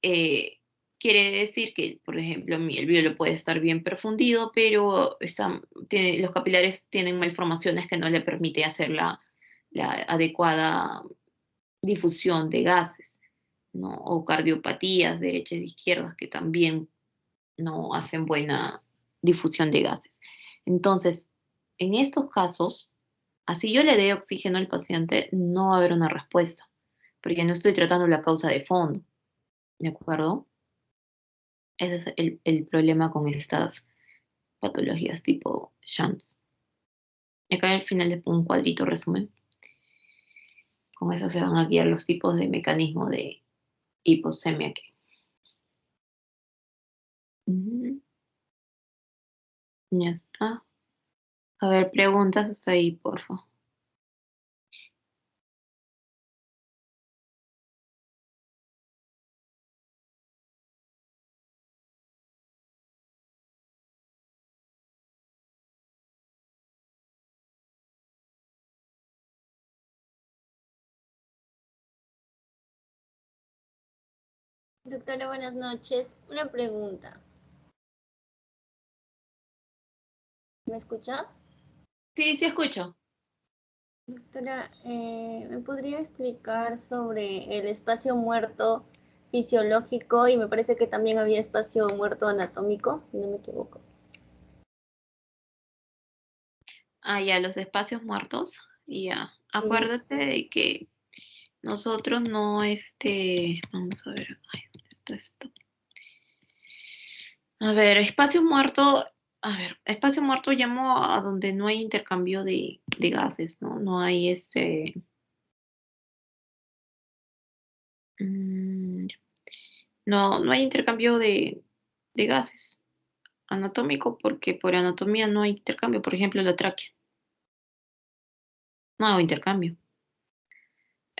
Eh, Quiere decir que, por ejemplo, el alveolo puede estar bien perfundido, pero los capilares tienen malformaciones que no le permiten hacer la adecuada difusión de gases, ¿no? O cardiopatías derechas e izquierdas que también no hacen buena difusión de gases. Entonces, en estos casos, así yo le dé oxígeno al paciente, no va a haber una respuesta, porque no estoy tratando la causa de fondo, ¿de acuerdo? Ese es el problema con estas patologías tipo shunts. Y acá al final les pongo un cuadrito resumen. Con eso se van a guiar los tipos de mecanismo de hipoxemia que. Ya está. A ver, preguntas hasta ahí, por favor. Doctora, buenas noches. Una pregunta. ¿Me escucha? Sí, sí escucho. Doctora, ¿me podría explicar sobre el espacio muerto fisiológico y me parece que también había espacio muerto anatómico, si no me equivoco? Ah, ya, los espacios muertos. Ya. Sí. Acuérdate de que nosotros no, vamos a ver, ay, ¿dónde está esto? A ver, espacio muerto, a ver, espacio muerto llamo a donde no hay intercambio de gases, ¿no? No hay mm, no hay intercambio de gases anatómico porque por anatomía no hay intercambio, por ejemplo, la tráquea, no hay intercambio.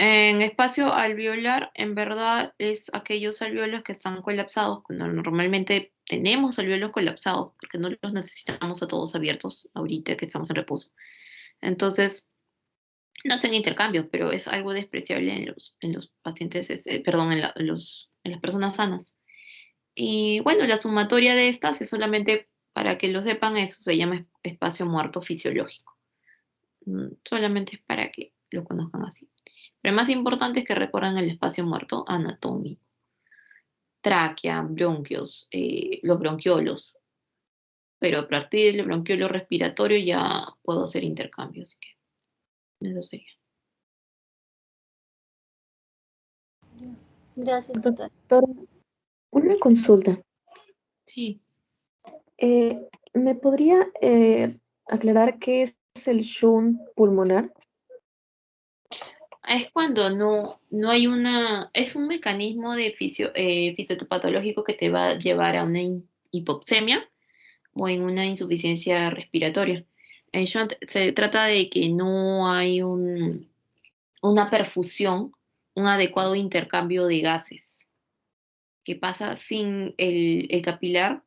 En espacio alveolar, en verdad, es aquellos alveolos que están colapsados, cuando normalmente tenemos alveolos colapsados, porque no los necesitamos a todos abiertos ahorita que estamos en reposo. Entonces, no hacen intercambios, pero es algo despreciable en los pacientes, perdón, en las personas sanas. Y bueno, la sumatoria de estas es solamente, para que lo sepan, eso se llama espacio muerto fisiológico. Solamente es para que lo conozcan así. Pero más importante es que recuerden el espacio muerto anatómico. Tráquea, bronquios, los bronquiolos. Pero a partir del bronquiolo respiratorio ya puedo hacer intercambio, así que eso sería. Gracias, doctora. Doctora, una consulta. Sí. ¿Me podría aclarar qué es el shunt pulmonar? Es cuando no hay es un mecanismo de fisiopatológico que te va a llevar a una hipoxemia o en una insuficiencia respiratoria. El shunt se trata de que no hay una perfusión, un adecuado intercambio de gases. Que pasa sin el capilar,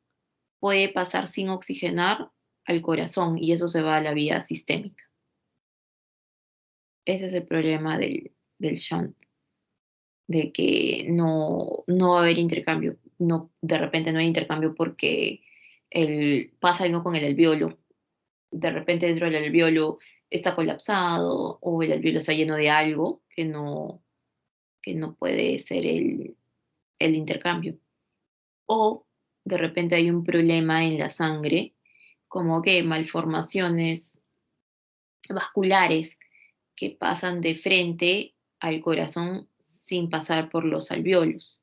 puede pasar sin oxigenar al corazón y eso se va a la vía sistémica. Ese es el problema del shunt, de que no va a haber intercambio, no, de repente no hay intercambio porque pasa algo con el alveolo, de repente dentro del alveolo está colapsado o el alveolo está lleno de algo que no puede ser el intercambio. O de repente hay un problema en la sangre, como que malformaciones vasculares que pasan de frente al corazón sin pasar por los alveolos.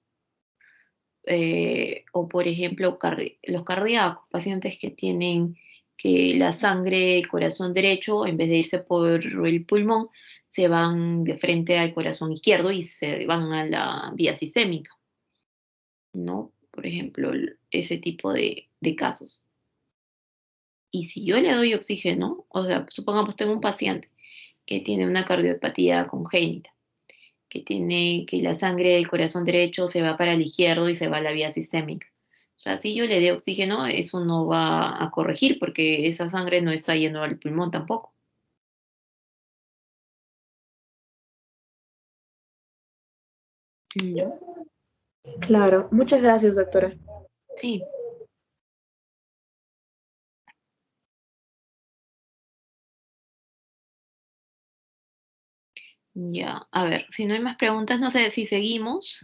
O por ejemplo, los cardíacos, pacientes que tienen que la sangre del corazón derecho, en vez de irse por el pulmón, se van de frente al corazón izquierdo y se van a la vía sistémica, ¿no? Por ejemplo, ese tipo de casos. Y si yo le doy oxígeno, o sea, supongamos tengo un paciente que tiene una cardiopatía congénita, que tiene que la sangre del corazón derecho se va para el izquierdo y se va a la vía sistémica. O sea, si yo le doy oxígeno, eso no va a corregir porque esa sangre no está yendo al pulmón tampoco. ¿No? Claro, muchas gracias, doctora. Sí. Ya, a ver, si no hay más preguntas, no sé si seguimos.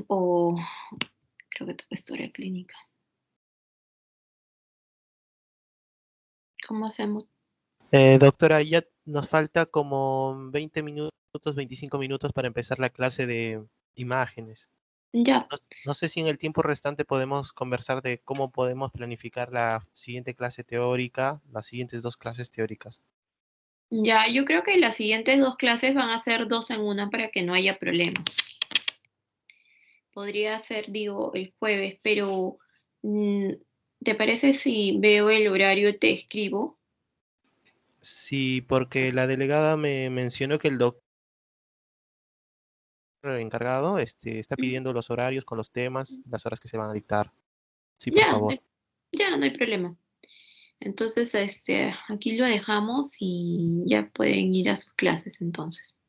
O creo que toca historia clínica. ¿Cómo hacemos? Doctora, ya nos falta como 20 minutos, 25 minutos para empezar la clase de imágenes. Ya, No sé si en el tiempo restante podemos conversar de cómo podemos planificar la siguiente clase teórica, las siguientes dos clases teóricas. ya, yo creo que las siguientes dos clases van a ser dos en una para que no haya problemas. Podría ser, digo, el jueves, pero ¿Te parece si veo el horario te escribo? Sí, porque la delegada me mencionó que el doctor encargado está Ujú. pidiendo los horarios con los temas, las horas que se van a dictar. Sí, por Ya, no favor. hay, ya, no hay problema. Entonces, aquí lo dejamos y ya pueden ir a sus clases entonces.